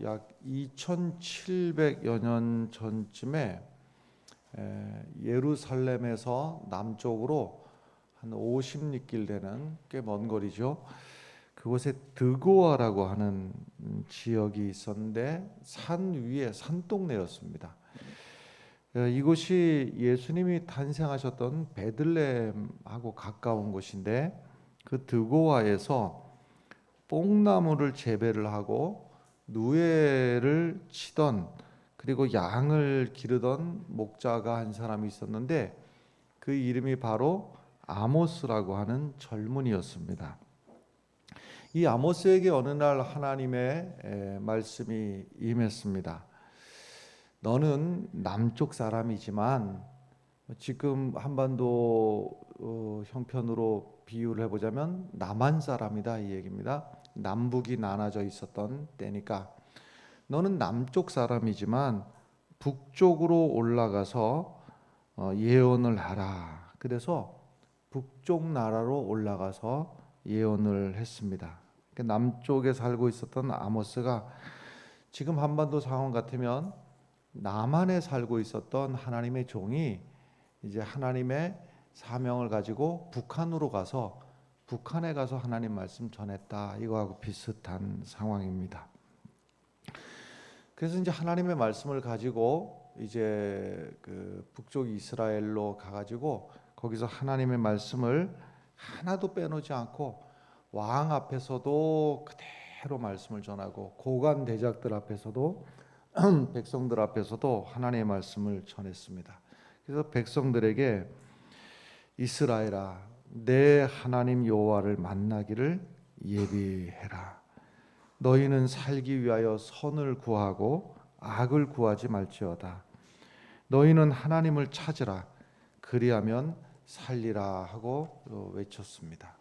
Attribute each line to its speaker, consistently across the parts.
Speaker 1: 약 2700여 년 전쯤에 예루살렘에서 남쪽으로 한 50리길 되는 꽤 먼 거리죠. 그곳에 드고아라고 하는 지역이 있었는데 산 위에 산동네였습니다. 이곳이 예수님이 탄생하셨던 베들레헴하고 가까운 곳인데 그 드고아에서 뽕나무를 재배를 하고 누에를 치던 그리고 양을 기르던 목자가 한 사람이 있었는데 그 이름이 바로 아모스라고 하는 젊은이였습니다. 이 아모스에게 어느 날 하나님의 말씀이 임했습니다. 너는 남쪽 사람이지만 지금 한반도 형편으로 비유를 해보자면 남한 사람이다 이 얘기입니다. 남북이 나눠져 있었던 때니까 너는 남쪽 사람이지만 북쪽으로 올라가서 예언을 하라. 그래서 북쪽 나라로 올라가서 예언을 했습니다. 남쪽에 살고 있었던 아모스가 지금 한반도 상황 같으면 남한에 살고 있었던 하나님의 종이 이제 하나님의 사명을 가지고 북한으로 가서 북한에 가서 하나님 말씀 전했다. 이거하고 비슷한 상황입니다. 그래서 이제 하나님의 말씀을 가지고 이제 그 북쪽 이스라엘로 가가지고 거기서 하나님의 말씀을 하나도 빼놓지 않고 왕 앞에서도 그대로 말씀을 전하고 고관 대작들 앞에서도 백성들 앞에서도 하나님의 말씀을 전했습니다. 그래서 백성들에게 이스라엘아 내 하나님 여호와를 만나기를 예비해라. 너희는 살기 위하여 선을 구하고 악을 구하지 말지어다. 너희는 하나님을 찾으라. 그리하면 살리라 하고 외쳤습니다.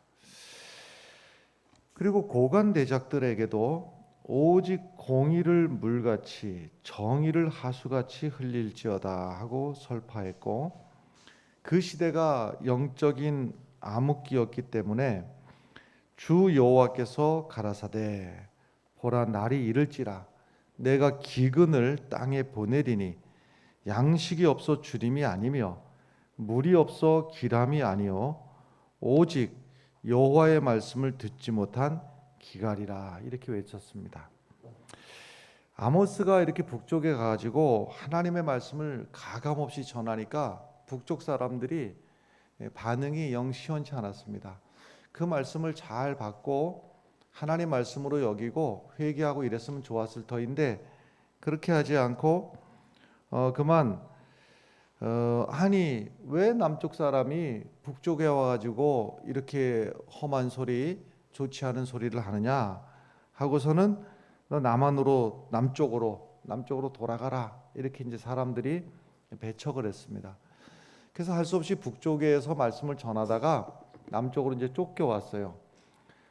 Speaker 1: 그리고 고관 대작들에게도 오직 공의를 물같이 정의를 하수같이 흘릴지어다 하고 설파했고 그 시대가 영적인 암흑기였기 때문에 주 여호와께서 가라사대 보라 날이 이를지라 내가 기근을 땅에 보내리니 양식이 없어 주림이 아니며 물이 없어 기람이 아니요 오직 여호와의 말씀을 듣지 못한 기갈이라 이렇게 외쳤습니다. 아모스가 이렇게 북쪽에 가가지고 하나님의 말씀을 가감없이 전하니까 북쪽 사람들이 반응이 영 시원치 않았습니다. 그 말씀을 잘 받고 하나님 말씀으로 여기고 회개하고 이랬으면 좋았을 터인데 그렇게 하지 않고 그만 아니 왜 남쪽 사람이 북쪽에 와가지고 이렇게 험한 소리 좋지 않은 소리를 하느냐 하고서는 너 남쪽으로 돌아가라 이렇게 이제 사람들이 배척을 했습니다. 그래서 할 수 없이 북쪽에서 말씀을 전하다가 남쪽으로 이제 쫓겨왔어요.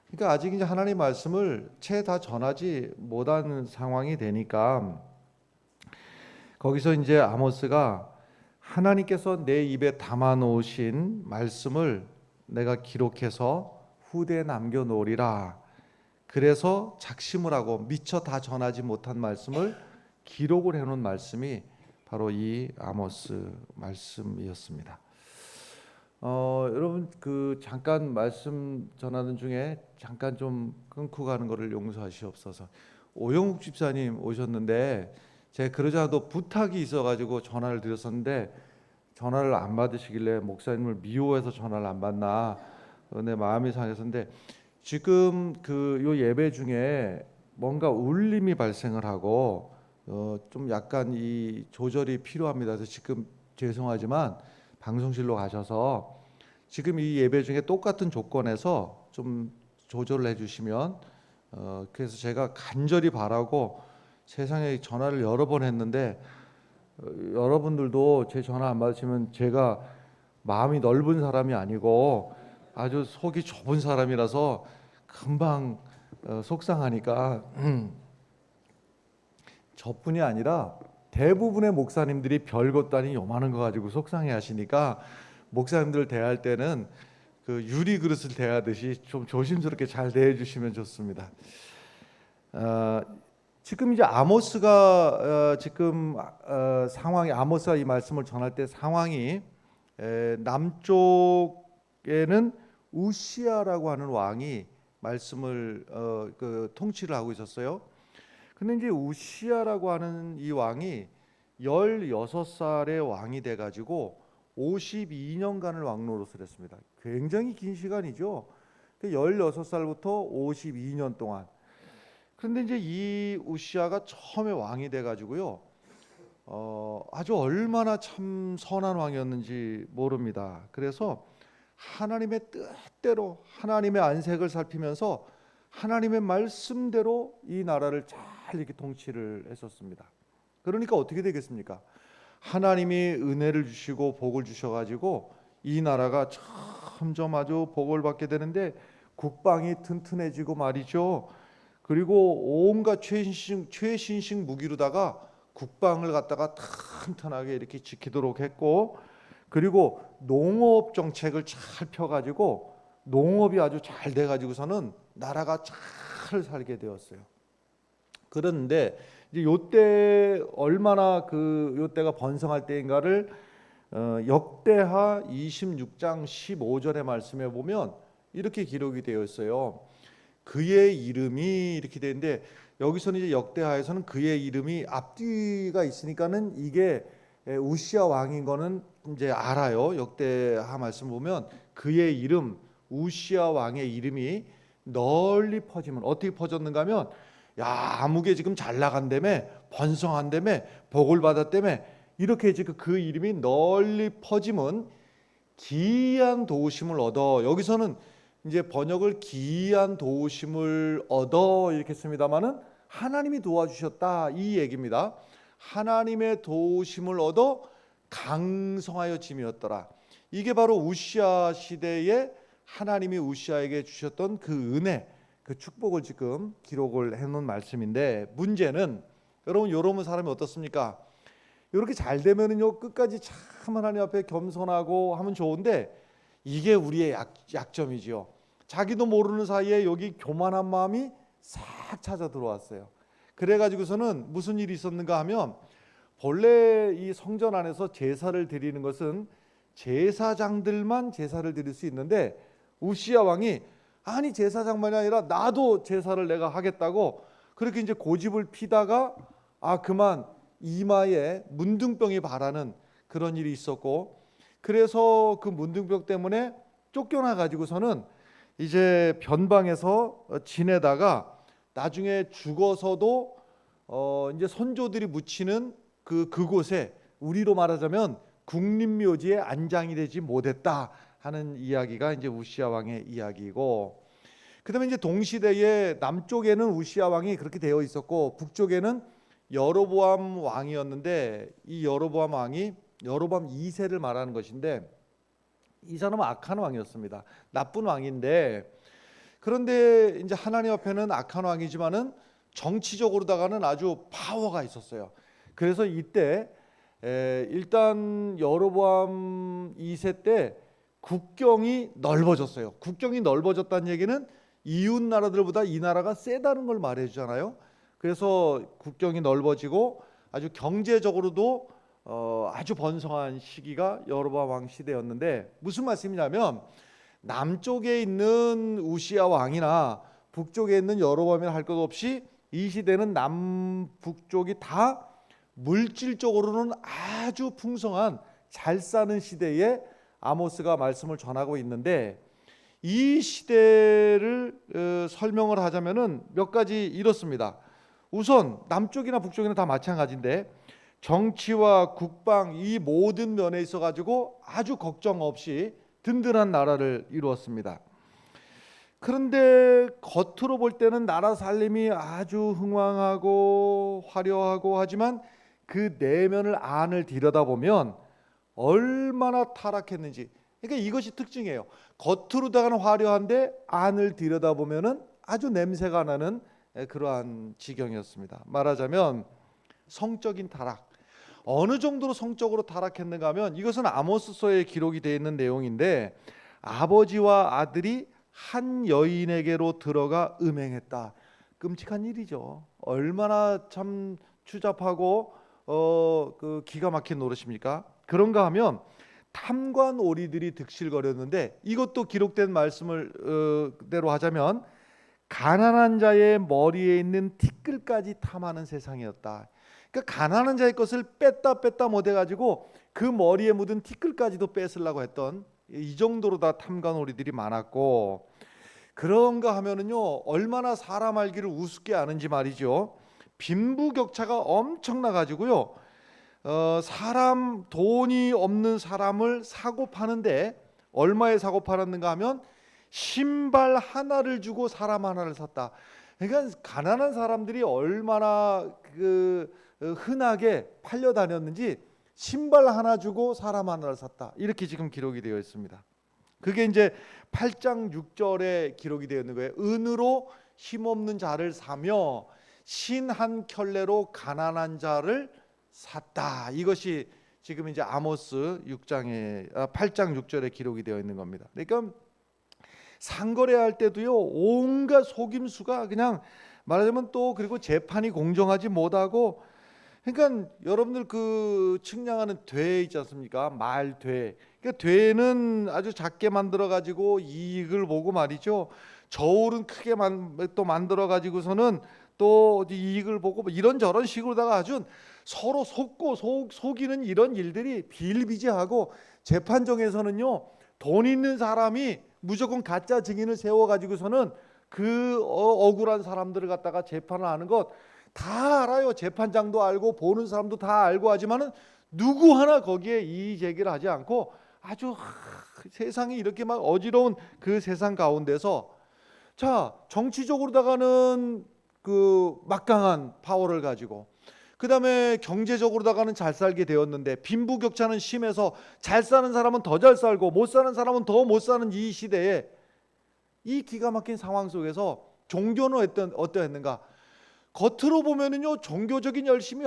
Speaker 1: 그러니까 아직 이제 하나님 말씀을 채 다 전하지 못하는 상황이 되니까 거기서 이제 아모스가 하나님께서 내 입에 담아 놓으신 말씀을 내가 기록해서 후대에 남겨 놓으리라. 그래서 작심을 하고 미처 다 전하지 못한 말씀을 기록을 해놓은 말씀이 바로 이 아모스 말씀이었습니다. 여러분 그 잠깐 말씀 전하는 중에 잠깐 좀 끊고 가는 것을 용서하시옵소서. 오영욱 집사님 오셨는데 제가 그러지 않아도 부탁이 있어가지고 전화를 드렸었는데 전화를 안 받으시길래 목사님을 미워해서 전화를 안 받나 내 마음이 상했었는데 지금 그 요 예배 중에 뭔가 울림이 발생을 하고 좀 약간 이 조절이 필요합니다. 그래서 지금 죄송하지만 방송실로 가셔서 지금 이 예배 중에 똑같은 조건에서 좀 조절을 해주시면 그래서 제가 간절히 바라고 세상에 전화를 여러 번 했는데 여러분들도 제 전화 안 받으시면 제가 마음이 넓은 사람이 아니고 아주 속이 좁은 사람이라서 금방 속상하니까 저뿐이 아니라 대부분의 목사님들이 별것도 아닌 요만한 거 가지고 속상해 하시니까 목사님들 대할 때는 그 유리 그릇을 대하듯이 좀 조심스럽게 잘 대해 주시면 좋습니다. 지금 이제 아모스가 지금 상황이 아모스가 이 말씀을 전할 때 상황이 남쪽에는 우시아라고 하는 왕이 말씀을 그 통치를 하고 있었어요. 근데 이제 우시아라고 하는 이 왕이 16살의 왕이 돼 가지고 52년간을 왕노릇을 했습니다. 굉장히 긴 시간이죠. 16살부터 52년 동안. 그런데 이제 이 우시아가 처음에 왕이 돼 가지고요. 아주 얼마나 참 선한 왕이었는지 모릅니다. 그래서 하나님의 뜻대로 하나님의 안색을 살피면서 하나님의 말씀대로 이 나라를 잘 이렇게 통치를 했었습니다. 그러니까 어떻게 되겠습니까? 하나님이 은혜를 주시고 복을 주셔가지고 이 나라가 점점 아주 복을 받게 되는데 국방이 튼튼해지고 말이죠. 그리고 온갖 최신식 무기로다가 국방을 갖다가 튼튼하게 이렇게 지키도록 했고, 그리고 농업 정책을 잘 펴가지고 농업이 아주 잘 돼가지고서는 나라가 잘 살게 되었어요. 그런데 이제 요때 얼마나 요때가 번성할 때인가를 역대하 26장 15절의 말씀에 보면 이렇게 기록이 되어 있어요. 그의 이름이 이렇게 되는데 여기서는 이제 역대하에서는 그의 이름이 앞뒤가 있으니까는 이게 우시아 왕인 거는 이제 알아요. 역대하 말씀 보면 그의 이름 우시아 왕의 이름이 널리 퍼지면 어떻게 퍼졌는가 하면 야 아무개 지금 잘 나간다며 번성한다며 복을 받았다며 이렇게 지금 그 이름이 널리 퍼지면 기이한 도우심을 얻어. 여기서는 이제 번역을 기이한 도우심을 얻어 이렇게 했습니다마는 하나님이 도와주셨다 이 얘기입니다. 하나님의 도우심을 얻어 강성하여 짐이었더라. 이게 바로 우시아 시대에 하나님이 우시아에게 주셨던 그 은혜, 그 축복을 지금 기록을 해놓은 말씀인데, 문제는 여러분 사람이 어떻습니까? 이렇게 잘 되면은요 끝까지 참 하나님 앞에 겸손하고 하면 좋은데 이게 우리의 약점이지요. 자기도 모르는 사이에 여기 교만한 마음이 싹 찾아 들어왔어요. 그래가지고서는 무슨 일이 있었는가 하면 본래 이 성전 안에서 제사를 드리는 것은 제사장들만 제사를 드릴 수 있는데 우시아 왕이 아니 제사장만이 아니라 나도 제사를 내가 하겠다고 그렇게 이제 고집을 피다가 그만 이마에 문둥병이 발하는 그런 일이 있었고, 그래서 그 문둥병 때문에 쫓겨나 가지고서는 이제 변방에서 지내다가 나중에 죽어서도 이제 선조들이 묻히는 그곳에 우리로 말하자면 국립묘지에 안장이 되지 못했다 하는 이야기가 이제 우시아 왕의 이야기이고, 그다음에 이제 동시대에 남쪽에는 우시아 왕이 그렇게 되어 있었고 북쪽에는 여로보암 왕이었는데 이 여로보암 왕이 여로보암 2세를 말하는 것인데 이 사람은 악한 왕이었습니다. 나쁜 왕인데, 그런데 이제 하나님 앞에는 악한 왕이지만은 정치적으로다가는 아주 파워가 있었어요. 그래서 이때 일단 여로보암 2세 때 국경이 넓어졌어요. 국경이 넓어졌다는 얘기는 이웃 나라들보다 이 나라가 세다는 걸 말해주잖아요. 그래서 국경이 넓어지고 아주 경제적으로도 아주 번성한 시기가 여로보암 왕 시대였는데, 무슨 말씀이냐면 남쪽에 있는 우시아 왕이나 북쪽에 있는 여로보암이나 할 것 없이 이 시대는 남북쪽이 다 물질적으로는 아주 풍성한 잘 사는 시대에 아모스가 말씀을 전하고 있는데, 이 시대를 설명을 하자면은 몇 가지 이렇습니다. 우선 남쪽이나 북쪽이나 다 마찬가지인데 정치와 국방 이 모든 면에 있어 가지고 아주 걱정 없이 든든한 나라를 이루었습니다. 그런데 겉으로 볼 때는 나라 살림이 아주 흥왕하고 화려하고 하지만 그 내면을 안을 들여다보면 얼마나 타락했는지. 그러니까 이것이 특징이에요. 겉으로다가는 화려한데 안을 들여다보면은 아주 냄새가 나는 그러한 지경이었습니다. 말하자면 성적인 타락. 어느 정도로 성적으로 타락했는가 하면 이것은 아모스서에 기록이 되어 있는 내용인데 아버지와 아들이 한 여인에게로 들어가 음행했다. 끔찍한 일이죠. 얼마나 참 추잡하고 그 기가 막힌 노릇입니까? 그런가 하면 탐관 오리들이 득실거렸는데, 이것도 기록된 말씀을 대로 하자면 가난한 자의 머리에 있는 티끌까지 탐하는 세상이었다. 그러니까 가난한 자의 것을 뺐다 못해 가지고 그 머리에 묻은 티끌까지도 뺏으려고 했던, 이 정도로 다 탐관오리들이 많았고, 그런가 하면은요, 얼마나 사람 알기를 우습게 아는지 말이죠. 빈부격차가 엄청나 가지고요, 사람, 돈이 없는 사람을 사고 파는데 얼마에 사고 팔았는가 하면 신발 하나를 주고 사람 하나를 샀다. 그러니까 가난한 사람들이 얼마나 흔하게 팔려 다녔는지, 신발 하나 주고 사람 하나를 샀다, 이렇게 지금 기록이 되어 있습니다. 그게 이제 8장 6절에 기록이 되어 있는 거예요. 은으로 힘없는 자를 사며 신 한 켤레로 가난한 자를 샀다. 이것이 지금 이제 아모스 8장 6절에 기록이 되어 있는 겁니다. 그러니까 상거래할 때도요, 온갖 속임수가 그냥 말하자면, 또 그리고 재판이 공정하지 못하고, 그러니까 여러분들 그 측량하는 돼 있지 않습니까? 말돼. 그러니까 돼는 아주 작게 만들어 가지고 이익을 보고 말이죠. 저울은 크게 또 만들어 가지고서는 또 이익을 보고, 이런저런 식으로다가 아주 서로 속고 속이는 이런 일들이 비일비재하고, 재판정에서는요, 돈 있는 사람이 무조건 가짜 증인을 세워 가지고서는 그 억울한 사람들을 갖다가 재판을 하는 것 다 알아요. 재판장도 알고 보는 사람도 다 알고 하지만은 누구 하나 거기에 이의 제기를 하지 않고, 아주 세상이 이렇게 막 어지러운 그 세상 가운데서, 자, 정치적으로다가는 그 막강한 파워를 가지고, 그 다음에 경제적으로다가는 잘 살게 되었는데, 빈부격차는 심해서 잘 사는 사람은 더 잘 살고 못 사는 사람은 더 못 사는 이 시대에, 이 기가 막힌 상황 속에서 종교는 어떠했는가? 겉으로 보면은요, 종교적인 열심이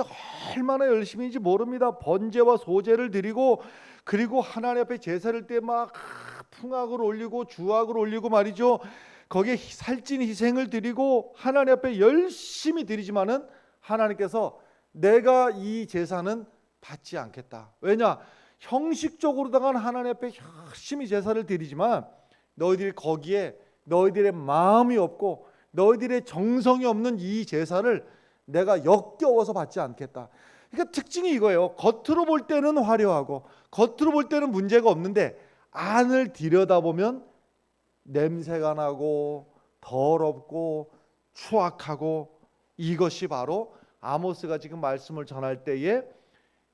Speaker 1: 얼마나 열심인지 모릅니다. 번제와 소제를 드리고, 그리고 하나님 앞에 제사를 때 막 풍악을 올리고 주악을 올리고 말이죠. 거기에 살찐 희생을 드리고 하나님 앞에 열심히 드리지만은 하나님께서 내가 이 제사는 받지 않겠다. 왜냐? 형식적으로다가 하나님 앞에 열심히 제사를 드리지만 너희들이 거기에 너희들의 마음이 없고 너희들의 정성이 없는 이 제사를 내가 역겨워서 받지 않겠다. 그러니까 특징이 이거예요. 겉으로 볼 때는 화려하고 겉으로 볼 때는 문제가 없는데, 안을 들여다보면 냄새가 나고 더럽고 추악하고, 이것이 바로 아모스가 지금 말씀을 전할 때에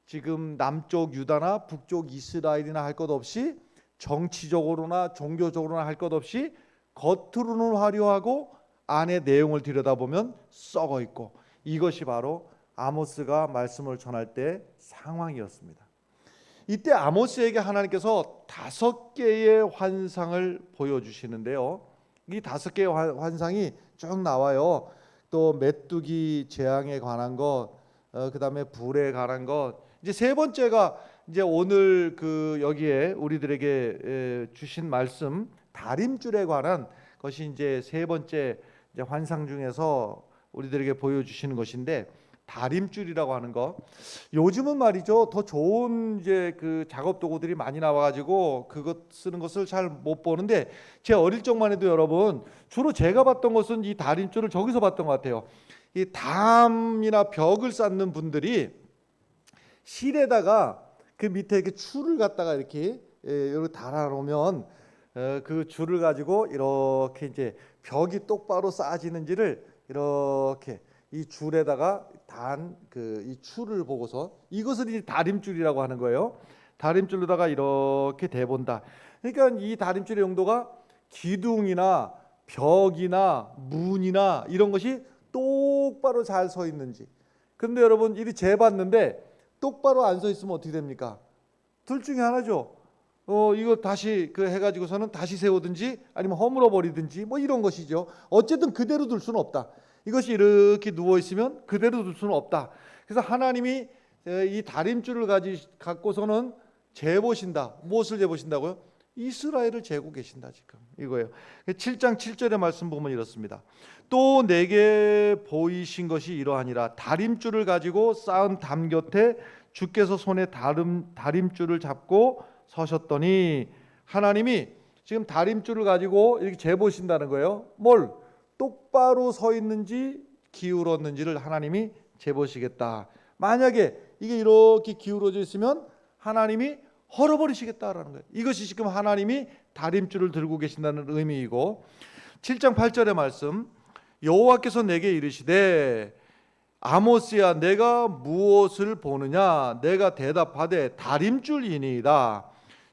Speaker 1: 지금 남쪽 유다나 북쪽 이스라엘이나 할 것 없이, 정치적으로나 종교적으로나 할 것 없이 겉으로는 화려하고 안의 내용을 들여다보면 썩어 있고, 이것이 바로 아모스가 말씀을 전할 때 상황이었습니다. 이때 아모스에게 하나님께서 5개의 환상을 보여주시는데요. 이 5개의 환상이 쭉 나와요. 또 메뚜기 재앙에 관한 것, 그 다음에 불에 관한 것. 이제 세 번째가 이제 오늘 그 여기에 우리들에게 주신 말씀, 다림줄에 관한 것이 이제 세 번째 이제 환상 중에서 우리들에게 보여주시는 것인데, 다림줄이라고 하는 거, 요즘은 말이죠, 더 좋은 이제 그 작업 도구들이 많이 나와가지고 그것 쓰는 것을 잘 못 보는데, 제 어릴 적만 해도 여러분, 주로 제가 봤던 것은 이 다림줄을 저기서 봤던 것 같아요. 이 담이나 벽을 쌓는 분들이 실에다가 그 밑에 이렇게 줄을 갖다가 이렇게 달아놓으면 그 줄을 가지고 이렇게 이제 벽이 똑바로 쌓아지는지를 이렇게 이 줄에다가 단 이 줄을 보고서, 이것을 이제 다림줄이라고 하는 거예요. 다림줄로다가 이렇게 대본다. 그러니까 이 다림줄의 용도가 기둥이나 벽이나 문이나 이런 것이 똑바로 잘 서 있는지. 그런데 여러분, 이리 재봤는데 똑바로 안 서 있으면 어떻게 됩니까? 둘 중에 하나죠. 이거 다시 해가지고서는 다시 세우든지 아니면 허물어 버리든지 뭐 이런 것이죠. 어쨌든 그대로 둘 수는 없다. 이것이 이렇게 누워 있으면 그대로 둘 수는 없다. 그래서 하나님이 이 다림줄을 갖고서는 재보신다. 무엇을 재보신다고요? 이스라엘을 재고 계신다 지금 이거예요. 7장 7절의 말씀 보면 이렇습니다. 또 내게 보이신 것이 이러하니라. 다림줄을 가지고 쌓은 담 곁에 주께서 손에 다림줄을 잡고 서셨더니, 하나님이 지금 다림줄을 가지고 이렇게 재보신다는 거예요. 뭘? 똑바로 서 있는지 기울었는지를 하나님이 재보시겠다. 만약에 이게 이렇게 기울어져 있으면 하나님이 헐어버리시겠다라는 거예요. 이것이 지금 하나님이 다림줄을 들고 계신다는 의미이고, 7장 8절의 말씀, 여호와께서 내게 이르시되 아모스야 내가 무엇을 보느냐? 내가 대답하되 다림줄이니이다.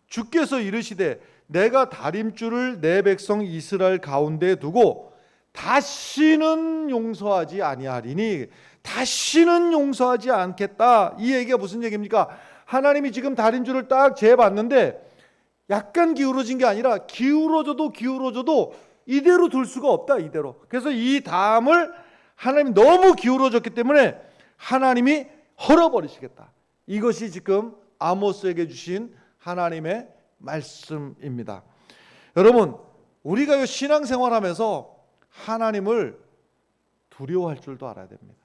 Speaker 1: 주께서 이르시되 내가 다림줄을 내 백성 이스라엘 가운데 두고 다시는 용서하지 아니하리니, 다시는 용서하지 않겠다. 이 얘기가 무슨 얘기입니까? 하나님이 지금 다림줄을 딱 재봤는데 약간 기울어진 게 아니라 기울어져도 이대로 둘 수가 없다. 이대로. 그래서 이 담을 하나님이 너무 기울어졌기 때문에 하나님이 헐어버리시겠다. 이것이 지금 아모스에게 주신 하나님의 말씀입니다. 여러분, 우리가 신앙생활하면서 하나님을 두려워할 줄도 알아야 됩니다.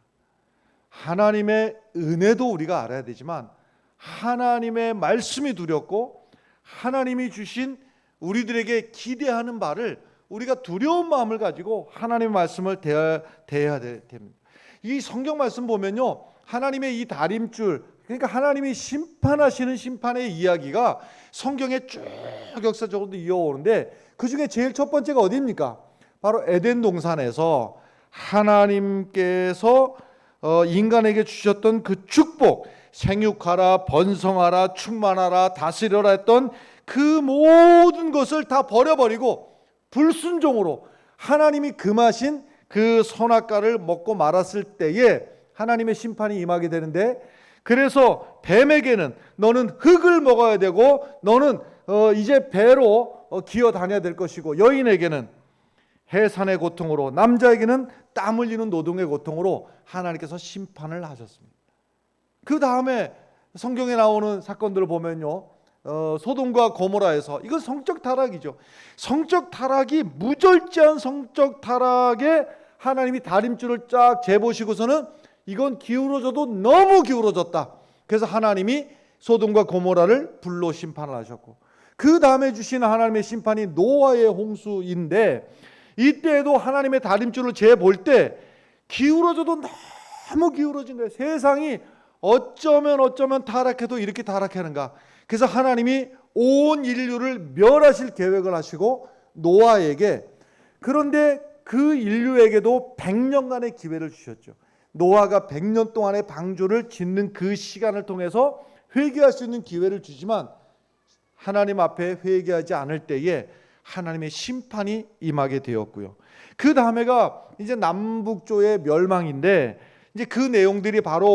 Speaker 1: 하나님의 은혜도 우리가 알아야 되지만 하나님의 말씀이 두렵고 하나님이 주신 우리들에게 기대하는 바를 우리가 두려운 마음을 가지고 하나님의 말씀을 대해야 됩니다. 이 성경 말씀 보면요, 하나님의 이 다림줄, 그러니까 하나님이 심판하시는 심판의 이야기가 성경에 쭉 역사적으로 이어오는데, 그 중에 제일 첫 번째가 어디입니까? 바로 에덴 동산에서 하나님께서 인간에게 주셨던 그 축복, 생육하라, 번성하라, 충만하라, 다스려라 했던 그 모든 것을 다 버려버리고 불순종으로 하나님이 금하신 그 선악과를 먹고 말았을 때에 하나님의 심판이 임하게 되는데, 그래서 뱀에게는 너는 흙을 먹어야 되고 너는 이제 배로 기어 다녀야 될 것이고, 여인에게는 해산의 고통으로, 남자에게는 땀 흘리는 노동의 고통으로 하나님께서 심판을 하셨습니다. 그 다음에 성경에 나오는 사건들을 보면요, 소돔과 고모라에서, 이건 성적 타락이죠. 성적 타락이, 무절제한 성적 타락에 하나님이 다림줄을 쫙 재보시고서는 이건 기울어져도 너무 기울어졌다. 그래서 하나님이 소돔과 고모라를 불로 심판을 하셨고, 그 다음에 주신 하나님의 심판이 노아의 홍수인데, 이때에도 하나님의 다림줄을 재볼 때 기울어져도 너무 기울어진 거예요. 세상이 어쩌면 타락해도 이렇게 타락하는가. 그래서 하나님이 온 인류를 멸하실 계획을 하시고 노아에게, 그런데 그 인류에게도 100년간의 기회를 주셨죠. 노아가 100년 동안의 방주를 짓는 그 시간을 통해서 회개할 수 있는 기회를 주지만 하나님 앞에 회개하지 않을 때에 하나님의 심판이 임하게 되었고요. 그 다음에가 이제 남북조의 멸망인데, 이제 그 내용들이 바로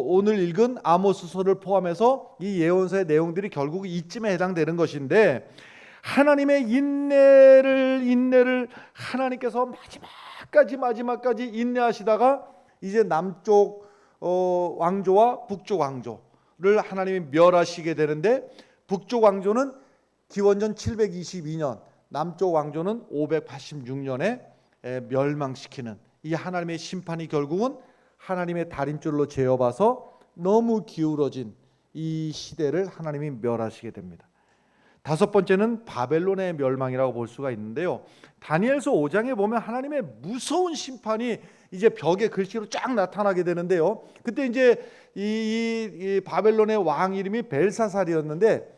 Speaker 1: 오늘 읽은 아모스서를 포함해서 이 예언서의 내용들이 결국 이쯤에 해당되는 것인데, 하나님의 인내를 하나님께서 마지막까지 인내하시다가 이제 남쪽 왕조와 북쪽 왕조를 하나님이 멸하시게 되는데, 북쪽 왕조는 기원전 722년, 남쪽 왕조는 586년에 멸망시키는 이 하나님의 심판이 결국은 하나님의 다림줄로 재어봐서 너무 기울어진 이 시대를 하나님이 멸하시게 됩니다. 다섯 번째는 바벨론의 멸망이라고 볼 수가 있는데요, 다니엘서 5장에 보면 하나님의 무서운 심판이 이제 벽에 글씨로 쫙 나타나게 되는데요, 그때 이제 이 바벨론의 왕 이름이 벨사살이었는데,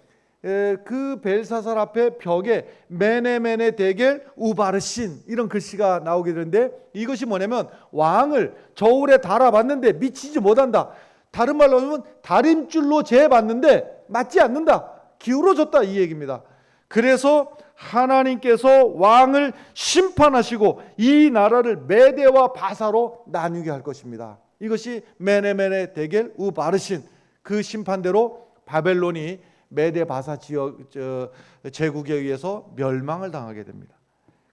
Speaker 1: 그 벨사살 앞에 벽에 메네 데겔 우바르신 이런 글씨가 나오게 되는데, 이것이 뭐냐면 왕을 저울에 달아봤는데 미치지 못한다. 다른 말로 하면 다림줄로 재봤는데 맞지 않는다, 기울어졌다, 이 얘기입니다. 그래서 하나님께서 왕을 심판하시고 이 나라를 메대와 바사로 나누게 할 것입니다. 이것이 메네 데겔 우바르신, 그 심판대로 바벨론이 메대 바사 지역 제국에 의해서 멸망을 당하게 됩니다.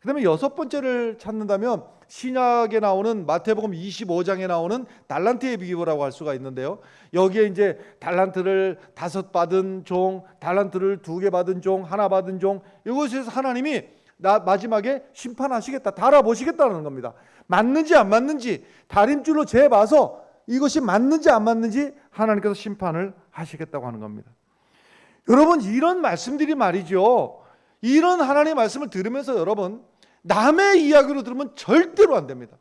Speaker 1: 그다음에 여섯 번째를 찾는다면 신약에 나오는 마태복음 25장에 나오는 달란트의 비유라고 할 수가 있는데요. 여기에 이제 달란트를 5 받은 종, 달란트를 2개 받은 종, 1 받은 종, 이것에서 하나님이 마지막에 심판하시겠다, 달아보시겠다는 겁니다. 맞는지 안 맞는지 다림줄로 재봐서 이것이 맞는지 안 맞는지 하나님께서 심판을 하시겠다고 하는 겁니다. 여러분, 이런 말씀들이 말이죠, 이런 하나님의 말씀을 들으면서 여러분, 남의 이야기로 들으면 절대로 안 됩니다.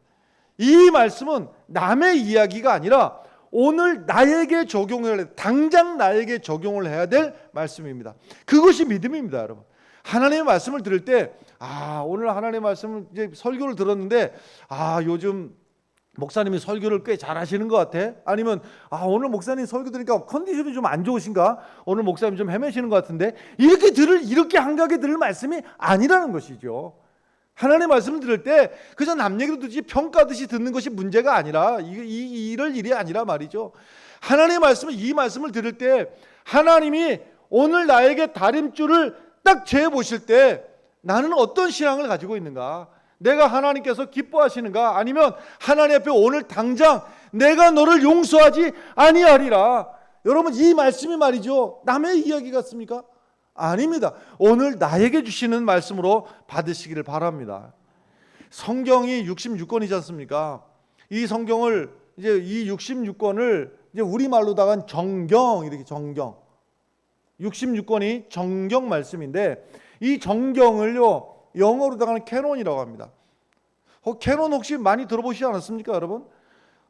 Speaker 1: 이 말씀은 남의 이야기가 아니라 오늘 나에게 적용을 해야 돼. 당장 나에게 적용을 해야 될 말씀입니다. 그것이 믿음입니다, 여러분. 하나님의 말씀을 들을 때, 오늘 하나님의 말씀을 이제 설교를 들었는데, 요즘 목사님이 설교를 꽤 잘하시는 것 같아. 아니면 오늘 목사님 설교 들으니까 컨디션이 좀 안 좋으신가? 오늘 목사님 좀 헤매시는 것 같은데, 이렇게 한가하게 들을 말씀이 아니라는 것이죠. 하나님의 말씀을 들을 때 그저 남 얘기로 듣지 평가듯이 듣는 것이 문제가 아니라 이럴 일이 아니라 말이죠. 하나님의 말씀을, 이 말씀을 들을 때 하나님이 오늘 나에게 다림줄을 딱 재보실 때 나는 어떤 신앙을 가지고 있는가? 내가 하나님께서 기뻐하시는가? 아니면 하나님 앞에 오늘 당장 내가 너를 용서하지 아니하리라. 여러분, 이 말씀이 말이죠, 남의 이야기 같습니까? 아닙니다. 오늘 나에게 주시는 말씀으로 받으시기를 바랍니다. 성경이 66권이지 않습니까? 이 성경을 이제 이 66권을 이제 우리말로다가 정경, 이렇게 정경, 66권이 정경 말씀인데, 이 정경을요 영어로다가는 캐논이라고 합니다. 캐논 혹시 많이 들어보시지 않았습니까, 여러분?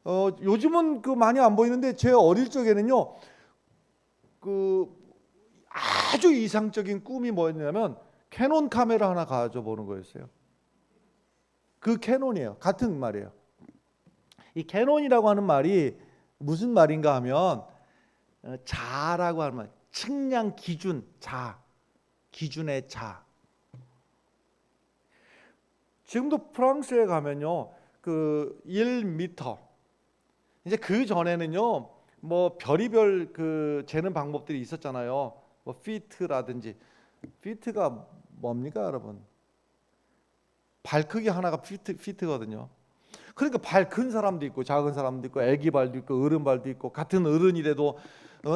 Speaker 1: 요즘은 많이 안 보이는데 제 어릴 적에는요 아주 이상적인 꿈이 뭐였냐면 캐논 카메라 하나 가져보는 거였어요. 그 캐논이에요. 같은 말이에요. 이 캐논이라고 하는 말이 무슨 말인가 하면 자라고 하는 말, 측량 기준, 자, 기준의 자. 지금도 프랑스에 가면요 1m, 이제 그 전에는요 뭐 별의별 재는 방법들이 있었잖아요. 뭐 피트라든지. 피트가 뭡니까, 여러분? 발 크기 하나가 피트거든요. 그러니까 발 큰 사람도 있고 작은 사람도 있고 애기 발도 있고 어른 발도 있고, 같은 어른이라도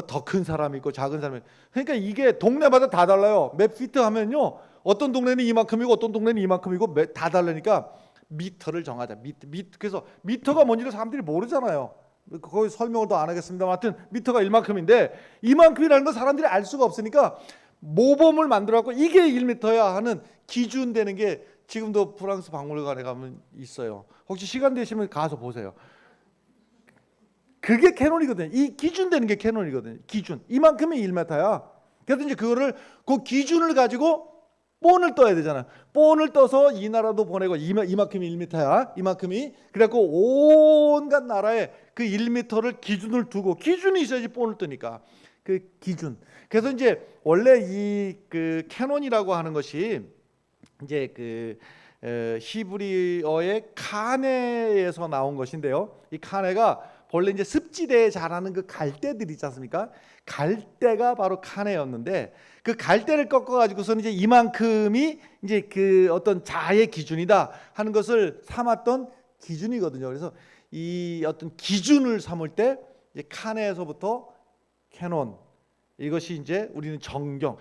Speaker 1: 더 큰 사람이 있고 작은 사람이 있고. 그러니까 이게 동네마다 다 달라요. 몇 피트 하면요 어떤 동네는 이만큼이고 어떤 동네는 이만큼이고 다 다르니까 미터를 정하자. 그래서 미터가 뭔지를 사람들이 모르잖아요. 거기 설명을 더 안 하겠습니다만, 하여튼 미터가 이만큼인데 이만큼이라는 건 사람들이 알 수가 없으니까 모범을 만들어갖고 이게 1m야 하는 기준 되는 게 지금도 프랑스 박물관에 가면 있어요. 혹시 시간 되시면 가서 보세요. 그게 캐논이거든요. 이 기준 되는 게 캐논이거든요. 기준. 이만큼이 1m야. 그래서 이제 그 기준을 가지고 본을 떠야 되잖아요. 본을 떠서 이 나라도 보내고 이만큼이 1m야. 이만큼이. 그래갖고 온갖 나라에 그 1m를 기준을 두고, 기준이 있어야지 본을 뜨니까. 그 기준. 그래서 이제 원래 이 캐논이라고 하는 것이 이제 히브리어의 카네에서 나온 것인데요. 이 카네가 본래 이제 습지대에 자라는 그 갈대들 있지 않습니까? 갈대가 바로 카네였는데, 그 갈대를 꺾어 가지고서는 이제 이만큼이 이제 어떤 자의 기준이다 하는 것을 삼았던 기준이거든요. 그래서 이 어떤 기준을 삼을 때 이제 카네에서부터 캐논, 이것이 이제 우리는 정경.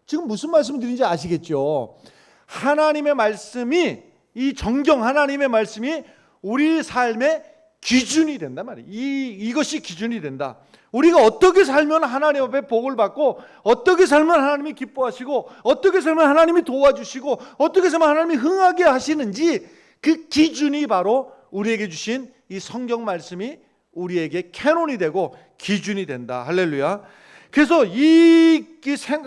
Speaker 1: 지금 무슨 말씀을 드리는지 아시겠죠? 하나님의 말씀이, 이 정경 하나님의 말씀이 우리 삶의 기준이 된단 말이에요. 이것이 기준이 된다. 우리가 어떻게 살면 하나님 앞에 복을 받고, 어떻게 살면 하나님이 기뻐하시고, 어떻게 살면 하나님이 도와주시고, 어떻게 살면 하나님이 흥하게 하시는지, 그 기준이 바로 우리에게 주신 이 성경 말씀이 우리에게 캐논이 되고 기준이 된다. 할렐루야. 그래서 이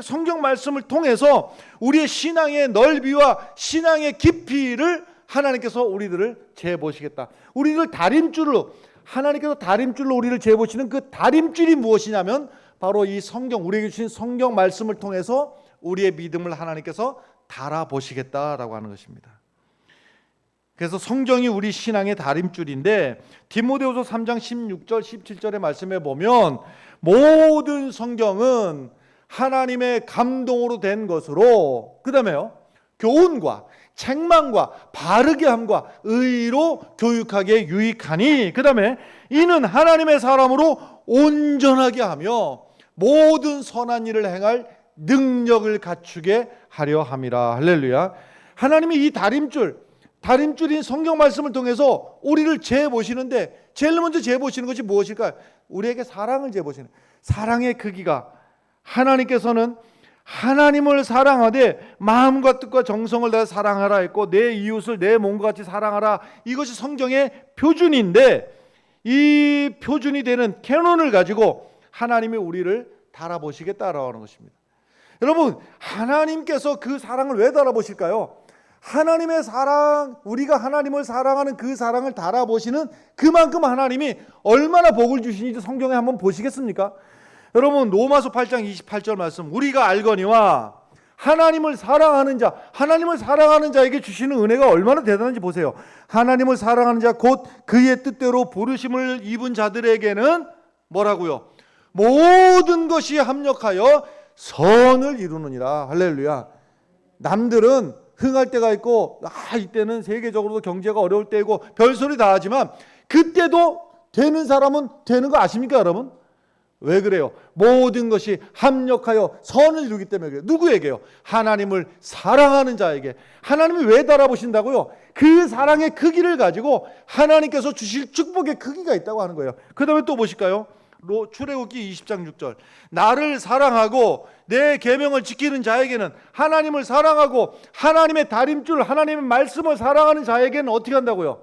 Speaker 1: 성경 말씀을 통해서 우리의 신앙의 넓이와 신앙의 깊이를 하나님께서 우리들을 재보시겠다. 우리를 다림줄로, 하나님께서 다림줄로 우리를 재보시는 그 다림줄이 무엇이냐면 바로 이 성경, 우리에게 주신 성경 말씀을 통해서 우리의 믿음을 하나님께서 달아보시겠다라고 하는 것입니다. 그래서 성경이 우리 신앙의 다림줄인데, 디모데후서 3장 16절 17절의 말씀에 보면 모든 성경은 하나님의 감동으로 된 것으로, 그 다음에요 교훈과 책망과 바르게 함과 의로 교육하기에 유익하니, 그 다음에 이는 하나님의 사람으로 온전하게 하며 모든 선한 일을 행할 능력을 갖추게 하려 함이라. 할렐루야. 하나님이 이 다림줄인 성경 말씀을 통해서 우리를 재보시는데 제일 먼저 재보시는 것이 무엇일까요? 우리에게 사랑을 재보시는, 사랑의 크기가, 하나님께서는 하나님을 사랑하되 마음과 뜻과 정성을 다해 사랑하라 했고 내 이웃을 내 몸과 같이 사랑하라, 이것이 성경의 표준인데 이 표준이 되는 캐논을 가지고 하나님이 우리를 달아보시겠다라고 하는 것입니다. 여러분, 하나님께서 그 사랑을 왜 달아보실까요? 하나님의 사랑, 우리가 하나님을 사랑하는 그 사랑을 달아보시는 그만큼 하나님이 얼마나 복을 주시는지 성경에 한번 보시겠습니까? 여러분, 로마서 8장 28절 말씀, 우리가 알거니와 하나님을 사랑하는 자에게 주시는 은혜가 얼마나 대단한지 보세요. 하나님을 사랑하는 자 곧 그의 뜻대로 부르심을 입은 자들에게는 뭐라고요? 모든 것이 합력하여 선을 이루느니라. 할렐루야. 남들은 흥할 때가 있고 이때는 세계적으로도 경제가 어려울 때이고 별소리 다 하지만 그때도 되는 사람은 되는 거 아십니까 여러분? 왜 그래요? 모든 것이 합력하여 선을 이루기 때문에 그래요. 누구에게요? 하나님을 사랑하는 자에게. 하나님이 왜 달아보신다고요? 그 사랑의 크기를 가지고 하나님께서 주실 축복의 크기가 있다고 하는 거예요. 그 다음에 또 보실까요? 출애굽기 20장 6절, 나를 사랑하고 내 계명을 지키는 자에게는, 하나님을 사랑하고 하나님의 다림줄 하나님의 말씀을 사랑하는 자에게는 어떻게 한다고요?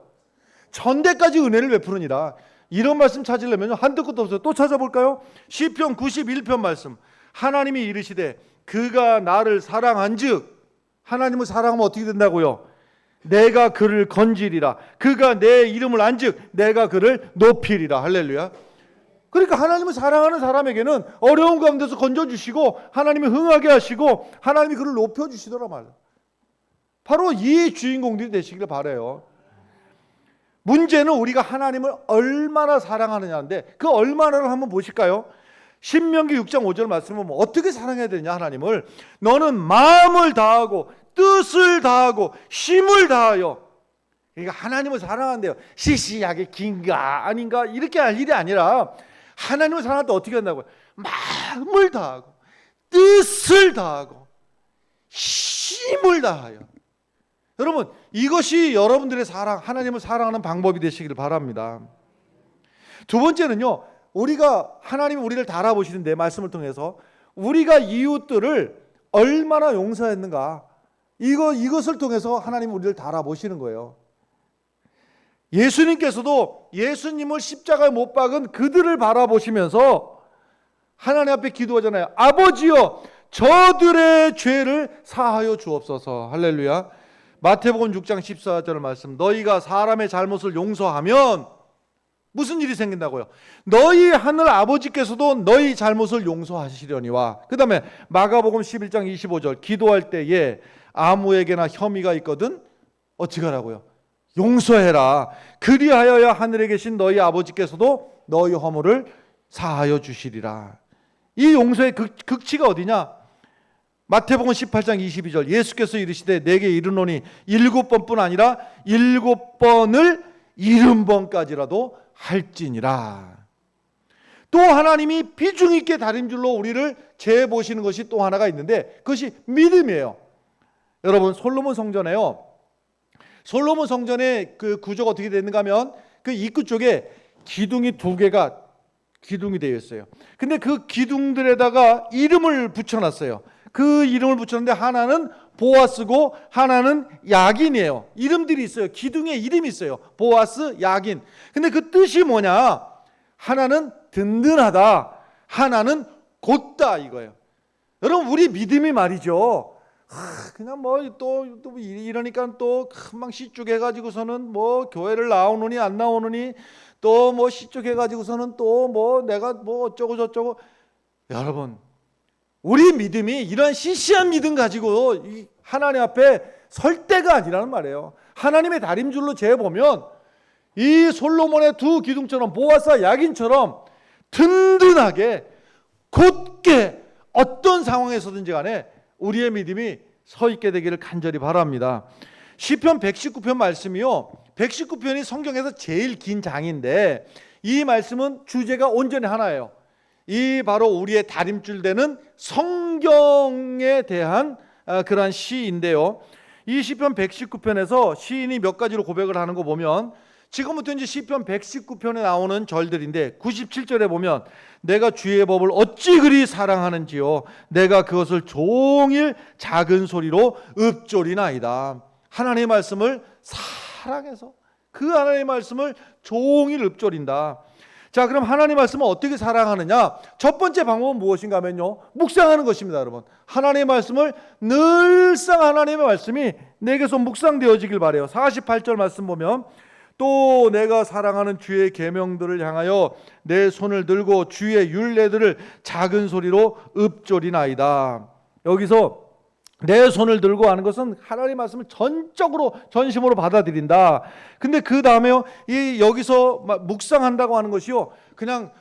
Speaker 1: 전대까지 은혜를 베푸느니라. 이런 말씀 찾으려면 한도 끝도 없어요. 또 찾아볼까요? 시편 91편 말씀, 하나님이 이르시되 그가 나를 사랑한즉, 하나님을 사랑하면 어떻게 된다고요? 내가 그를 건지리라. 그가 내 이름을 안즉 내가 그를 높이리라. 할렐루야. 그러니까 하나님을 사랑하는 사람에게는 어려운 가운데서 건져주시고 하나님이 흥하게 하시고 하나님이 그를 높여주시더라 말이에요. 바로 이 주인공들이 되시길 바라요. 문제는 우리가 하나님을 얼마나 사랑하느냐인데 그 얼마나를 한번 보실까요? 신명기 6장 5절 말씀을 보면 어떻게 사랑해야 되냐, 하나님을. 너는 마음을 다하고 뜻을 다하고 힘을 다하여. 그러니까 하나님을 사랑한대요. 시시하게 긴가 아닌가 이렇게 할 일이 아니라 하나님을 사랑할 때 어떻게 한다고요? 마음을 다하고 뜻을 다하고 힘을 다하여. 여러분, 이것이 여러분들의 사랑, 하나님을 사랑하는 방법이 되시길 바랍니다. 두 번째는요, 우리가 하나님이 우리를 달아보시는데 말씀을 통해서 우리가 이웃들을 얼마나 용서했는가, 이것을 통해서 하나님이 우리를 달아보시는 거예요. 예수님께서도 예수님을 십자가에 못 박은 그들을 바라보시면서 하나님 앞에 기도하잖아요. 아버지여, 저들의 죄를 사하여 주옵소서. 할렐루야. 마태복음 6장 14절 말씀, 너희가 사람의 잘못을 용서하면 무슨 일이 생긴다고요? 너희 하늘 아버지께서도 너희 잘못을 용서하시려니와. 그 다음에 마가복음 11장 25절, 기도할 때에 아무에게나 혐의가 있거든 어찌 하라고요? 용서해라. 그리하여야 하늘에 계신 너희 아버지께서도 너희 허물을 사하여 주시리라. 이 용서의 극치가 어디냐? 마태복음 18장 22절, 예수께서 이르시되 내게 이르노니 7번뿐 아니라 7번을 70번까지라도 할지니라. 또 하나님이 비중 있게 다림줄로 우리를 재보시는 것이 또 하나가 있는데 그것이 믿음이에요. 여러분, 솔로몬 성전에요, 솔로몬 성전의 그 구조가 어떻게 되는가 하면 그 입구 쪽에 기둥이 2개가 기둥이 되어 있어요. 근데 그 기둥들에다가 이름을 붙여놨어요. 그 이름을 붙였는데 하나는 보아스고 하나는 야긴이에요. 이름들이 있어요. 기둥에 이름이 있어요. 보아스, 야긴. 근데 그 뜻이 뭐냐? 하나는 든든하다, 하나는 곧다, 이거예요. 여러분, 우리 믿음이 말이죠, 그냥 또 이러니까 또 금방 시쭉해가지고서는 뭐 교회를 나오느니 안 나오느니 또 뭐 시쭉해가지고서는 또 뭐 내가 뭐 어쩌고 저쩌고. 여러분, 우리 믿음이 이런 시시한 믿음 가지고 하나님 앞에 설 때가 아니라는 말이에요. 하나님의 다림줄로 재보면 이 솔로몬의 2 기둥처럼 보아스와 야긴처럼 든든하게 곧게 어떤 상황에서든지 간에 우리의 믿음이 서 있게 되기를 간절히 바랍니다. 시편 119편 말씀이요, 119편이 성경에서 제일 긴 장인데 이 말씀은 주제가 온전히 하나예요. 이 바로 우리의 다림줄 되는 성경에 대한 그러한 시인데요, 이 시편 119편에서 시인이 몇 가지로 고백을 하는 거 보면, 지금부터 이제 시편 119편에 나오는 절들인데 97절에 보면 내가 주의 법을 어찌 그리 사랑하는지요, 내가 그것을 종일 작은 소리로 읊조리나이다. 하나님의 말씀을 사랑해서 그 하나님의 말씀을 종일 읊조린다. 자, 그럼 하나님의 말씀을 어떻게 사랑하느냐? 첫 번째 방법은 무엇인가 하면요, 묵상하는 것입니다. 여러분, 하나님의 말씀을 늘상 하나님의 말씀이 내게서 묵상되어지길 바라요. 48절 말씀 보면 또 내가 사랑하는 주의 계명들을 향하여 내 손을 들고 주의 율례들을 작은 소리로 읊조리나이다. 여기서 내 손을 들고 하는 것은 하나님의 말씀을 전적으로 전심으로 받아들인다. 근데 그 다음에요, 이 여기서 묵상한다고 하는 것이요, 그냥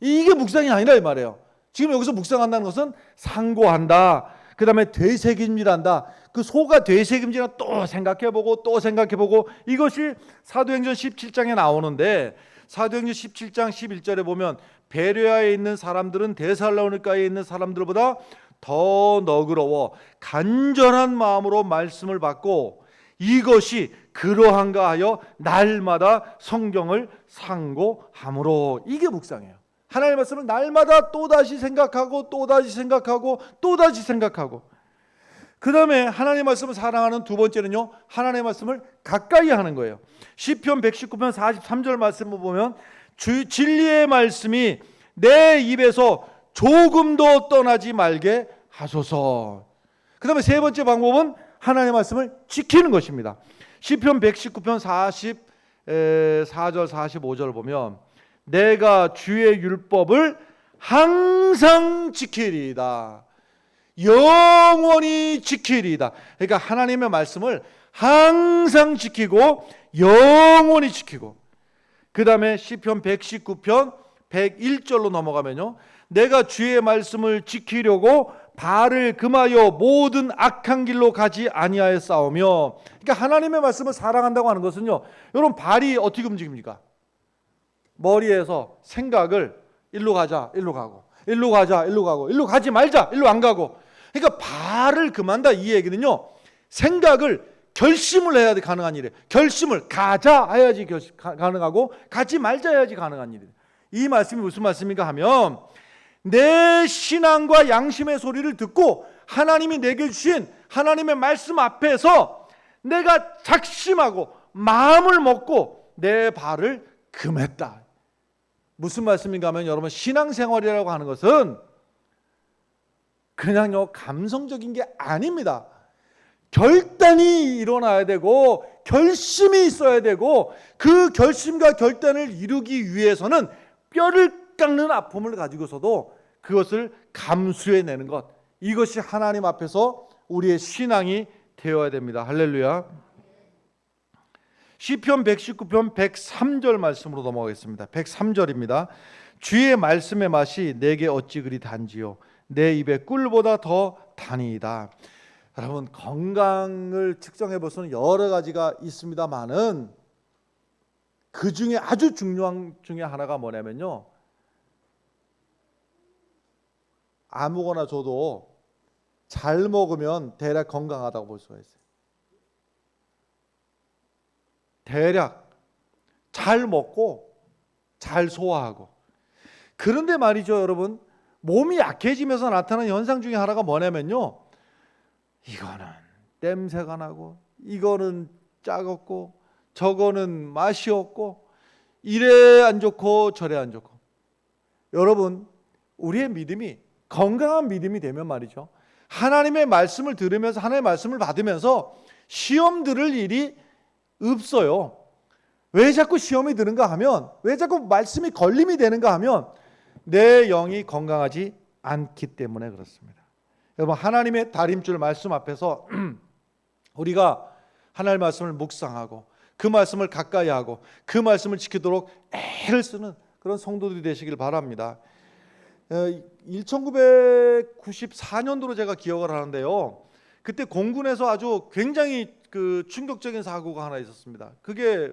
Speaker 1: 이게 묵상이 아니라 이 말이에요. 지금 여기서 묵상한다는 것은 상고한다, 그 다음에 되새김질한다. 그 소가 되새김질한 또 생각해보고 또 생각해보고, 이것이 사도행전 17장에 나오는데, 사도행전 17장 11절에 보면 베레아에 있는 사람들은 데살로니가에 있는 사람들보다 더 너그러워 간절한 마음으로 말씀을 받고 이것이 그러한가 하여 날마다 성경을 상고함으로. 이게 묵상이에요. 하나님의 말씀을 날마다 또다시 생각하고 또다시 생각하고 또다시 생각하고. 그 다음에 하나님의 말씀을 사랑하는 두 번째는요, 하나님의 말씀을 가까이 하는 거예요. 시편 119편 43절 말씀을 보면 진리의 말씀이 내 입에서 조금도 떠나지 말게 하소서. 그 다음에 세 번째 방법은 하나님의 말씀을 지키는 것입니다. 시편 119편 44절 45절 보면 내가 주의 율법을 항상 지키리이다, 영원히 지키리이다. 그러니까 하나님의 말씀을 항상 지키고 영원히 지키고. 그 다음에 시편 119편 101절로 넘어가면요, 내가 주의 말씀을 지키려고 발을 금하여 모든 악한 길로 가지 아니하였사오며. 그러니까 하나님의 말씀을 사랑한다고 하는 것은요, 여러분, 발이 어떻게 움직입니까? 머리에서 생각을 일로 가자 일로 가고, 일로 가자 일로 가고, 일로 가지 말자 일로 안 가고. 그러니까 발을 금한다 이 얘기는요, 생각을 결심을 해야 가능한 일이에요. 결심을 가자 해야지 가능하고 가지 말자 해야지 가능한 일이에요. 이 말씀이 무슨 말씀인가 하면, 내 신앙과 양심의 소리를 듣고 하나님이 내게 주신 하나님의 말씀 앞에서 내가 작심하고 마음을 먹고 내 발을 금했다. 무슨 말씀인가 하면, 여러분, 신앙생활이라고 하는 것은 그냥요 감성적인 게 아닙니다. 결단이 일어나야 되고 결심이 있어야 되고, 그 결심과 결단을 이루기 위해서는 뼈를 깎는 아픔을 가지고서도 그것을 감수해내는 것, 이것이 하나님 앞에서 우리의 신앙이 되어야 됩니다. 할렐루야. 시편 119편 103절 말씀으로 넘어가겠습니다. 103절입니다. 주의 말씀의 맛이 내게 어찌 그리 단지요, 내 입에 꿀보다 더 단이다. 여러분, 건강을 측정해 보서는 여러 가지가 있습니다만은 그 중에 아주 중요한 중에 하나가 뭐냐면요, 아무거나 줘도 잘 먹으면 대략 건강하다고 볼 수가 있어요. 대략 잘 먹고 잘 소화하고. 그런데 말이죠, 여러분, 몸이 약해지면서 나타나는 현상 중에 하나가 뭐냐면요, 이거는 냄새가 나고 이거는 짜겁고 저거는 맛이 없고 이래 안 좋고 저래 안 좋고. 여러분, 우리의 믿음이 건강한 믿음이 되면 말이죠, 하나님의 말씀을 들으면서 하나님의 말씀을 받으면서 시험 들을 일이 없어요. 왜 자꾸 시험이 드는가 하면, 왜 자꾸 말씀이 걸림이 되는가 하면 내 영이 건강하지 않기 때문에 그렇습니다. 여러분, 하나님의 다림줄 말씀 앞에서 우리가 하나님의 말씀을 묵상하고 그 말씀을 가까이 하고 그 말씀을 지키도록 애를 쓰는 그런 성도들이 되시길 바랍니다. 1994년도로 제가 기억을 하는데요, 그때 공군에서 아주 굉장히 그 충격적인 사고가 하나 있었습니다. 그게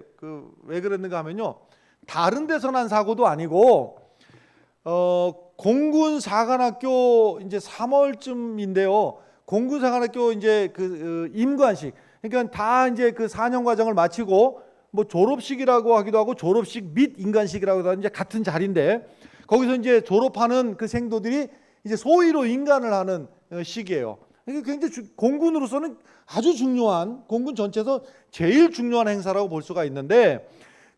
Speaker 1: 왜 그랬는가 하면요, 다른 데서 난 사고도 아니고 공군 사관학교 이제 3월쯤인데요. 공군 사관학교 이제 임관식, 그러니까 다 이제 그 4년 과정을 마치고 뭐 졸업식이라고 하기도 하고 졸업식 및 인관식이라고 하기도 하고 이제 같은 자리인데, 거기서 이제 졸업하는 그 생도들이 이제 소위로 인관을 하는 시기예요. 이게 굉장히 공군으로서는 아주 중요한, 공군 전체에서 제일 중요한 행사라고 볼 수가 있는데,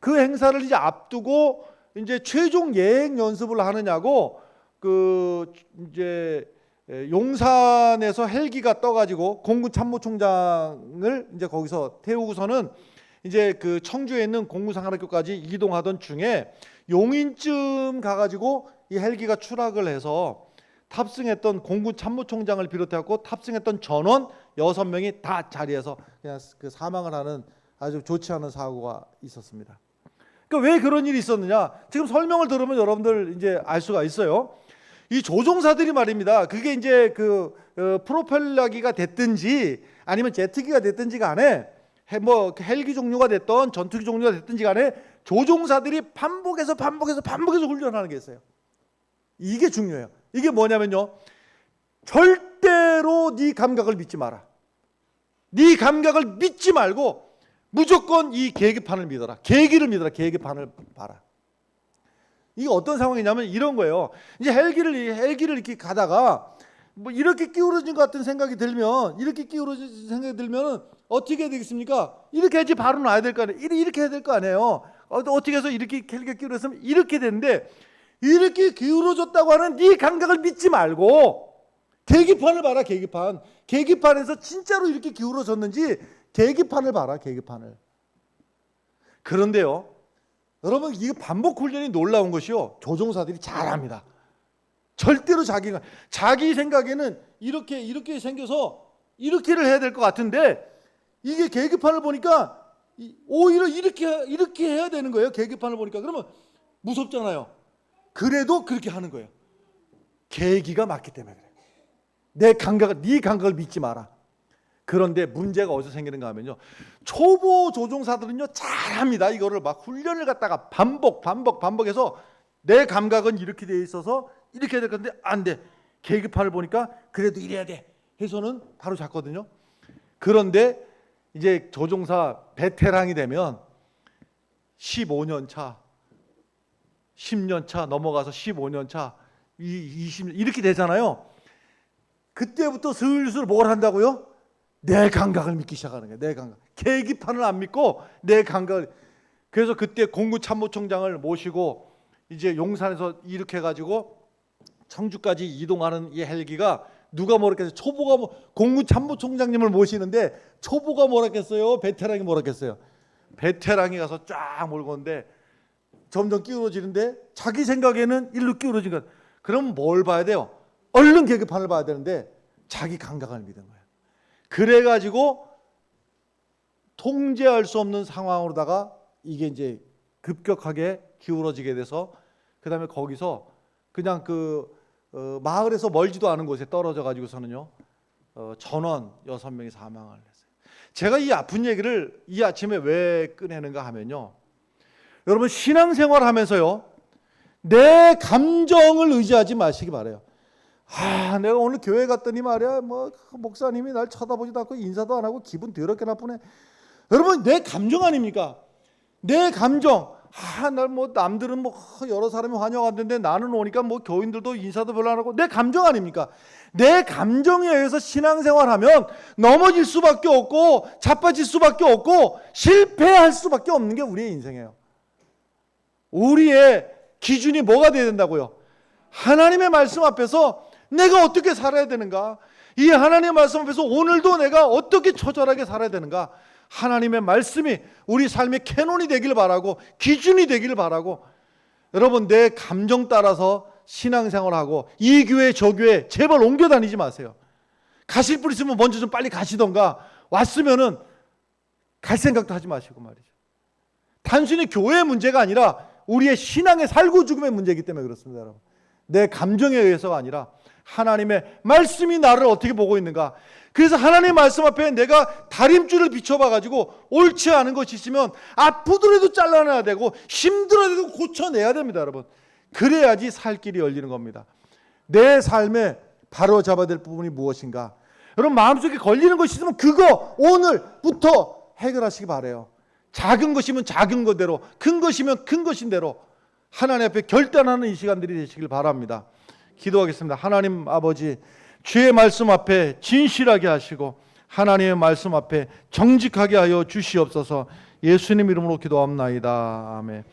Speaker 1: 그 행사를 이제 앞두고 이제 최종 예행 연습을 하느냐고 이제 용산에서 헬기가 떠가지고 공군 참모총장을 이제 거기서 태우고서는 이제 그 청주에 있는 공군사관학교까지 이동하던 중에 용인쯤 가가지고 이 헬기가 추락을 해서 탑승했던 공군 참모총장을 비롯해갖고 탑승했던 전원 6명이 다 자리에서 그냥 그 사망을 하는 아주 좋지 않은 사고가 있었습니다. 그러니까 왜 그런 일이 있었느냐? 지금 설명을 들으면 여러분들 이제 알 수가 있어요. 이 조종사들이 말입니다. 그게 이제 프로펠러기가 됐든지 아니면 제트기가 됐든지 간에 뭐 헬기 종류가 됐던 전투기 종류가 됐든지 간에 조종사들이 반복해서 훈련하는 게 있어요. 이게 중요해요. 이게 뭐냐면요, 절대로 네 감각을 믿지 마라. 네 감각을 믿지 말고 무조건 이 계기판을 믿어라. 계기를 믿어라. 계기판을 봐라. 이게 어떤 상황이냐면 이런 거예요. 이제 헬기를 이렇게 가다가 뭐 이렇게 기울어진 것 같은 생각이 들면, 어떻게 되겠습니까? 이렇게 해야지 바로 놔야 될 거 아니에요. 이렇게 해야 될 거 아니에요. 어떻게 해서 이렇게 헬기가 기울어졌으면 이렇게 되는데, 이렇게 기울어졌다고 하는 네 감각을 믿지 말고 계기판을 봐라. 계기판에서 진짜로 이렇게 기울어졌는지 계기판을 봐라. 계기판을. 그런데요, 여러분, 이거 반복 훈련이 놀라운 것이요, 조종사들이 잘합니다. 절대로 자기 생각에는 이렇게 생겨서 이렇게를 해야 될 것 같은데, 이게 계기판을 보니까 오히려 이렇게 해야 되는 거예요. 계기판을 보니까. 그러면 무섭잖아요. 그래도 그렇게 하는 거예요. 계기가 맞기 때문에 그래요. 네 감각을 믿지 마라. 그런데 문제가 어디서 생기는가 하면요, 초보 조종사들은요 잘합니다. 이거를 막 훈련을 갖다가 반복해서 내 감각은 이렇게 돼 있어서 이렇게 해야 될 건데 안 돼. 계기판을 보니까 그래도 이래야 돼 해서는 바로 잡거든요. 그런데 이제 조종사 베테랑이 되면 15년 차, 10년 차 넘어가서 15년 차, 20년 이렇게 되잖아요. 그때부터 슬슬 뭘 한다고요? 내 감각을 믿기 시작하는 거예요. 내 감각. 계기판을 안 믿고 내 감각을. 그래서 그때 공군 참모총장을 모시고 이제 용산에서 이렇게 해가지고 청주까지 이동하는 이 헬기가, 누가 뭐랬겠어요? 초보가 공군 참모총장님을 모시는데 초보가 뭐랬겠어요? 베테랑이 뭐랬겠어요? 베테랑이 가서 쫙 몰고 오는데 점점 기울어지는데 자기 생각에는 일로 기울어진 것. 그럼 뭘 봐야 돼요? 얼른 계기판을 봐야 되는데 자기 감각을 믿은 거예요. 그래가지고 통제할 수 없는 상황으로다가 이게 이제 급격하게 기울어지게 돼서, 그 다음에 거기서 그냥 마을에서 멀지도 않은 곳에 떨어져 가지고서는요 전원 6명이 사망을 했어요. 제가 이 아픈 얘기를 이 아침에 왜 꺼내는가 하면요, 여러분 신앙생활 하면서요 내 감정을 의지하지 마시기 바라요. 내가 오늘 교회 갔더니 말이야, 뭐 목사님이 날 쳐다보지도 않고 인사도 안 하고 기분 더럽게 나쁘네. 여러분, 내 감정 아닙니까? 내 감정. 날 뭐 남들은 뭐 여러 사람이 환영하는데 나는 오니까 뭐 교인들도 인사도 별로 안 하고, 내 감정 아닙니까? 내 감정에 의해서 신앙생활하면 넘어질 수밖에 없고 자빠질 수밖에 없고 실패할 수밖에 없는 게 우리의 인생이에요. 우리의 기준이 뭐가 돼야 된다고요? 하나님의 말씀 앞에서 내가 어떻게 살아야 되는가? 이 하나님의 말씀 앞에서 오늘도 내가 어떻게 처절하게 살아야 되는가? 하나님의 말씀이 우리 삶의 캐논이 되길 바라고, 기준이 되길 바라고. 여러분, 내 감정 따라서 신앙생활하고 이 교회 저 교회 제발 옮겨 다니지 마세요. 가실 분 있으면 먼저 좀 빨리 가시던가, 왔으면은 갈 생각도 하지 마시고 말이죠. 단순히 교회의 문제가 아니라 우리의 신앙의 살고 죽음의 문제이기 때문에 그렇습니다, 여러분. 내 감정에 의해서가 아니라 하나님의 말씀이 나를 어떻게 보고 있는가. 그래서 하나님의 말씀 앞에 내가 다림줄을 비춰봐가지고 옳지 않은 것이 있으면 아프더라도 잘라내야 되고 힘들어도 고쳐내야 됩니다, 여러분. 그래야지 살 길이 열리는 겁니다. 내 삶에 바로 잡아야 될 부분이 무엇인가. 여러분, 마음속에 걸리는 것이 있으면 그거 오늘부터 해결하시기 바라요. 작은 것이면 작은 것대로, 큰 것이면 큰 것인 대로 하나님 앞에 결단하는 이 시간들이 되시길 바랍니다. 기도하겠습니다. 하나님 아버지, 주의 말씀 앞에 진실하게 하시고 하나님의 말씀 앞에 정직하게 하여 주시옵소서. 예수님 이름으로 기도합나이다. 아멘.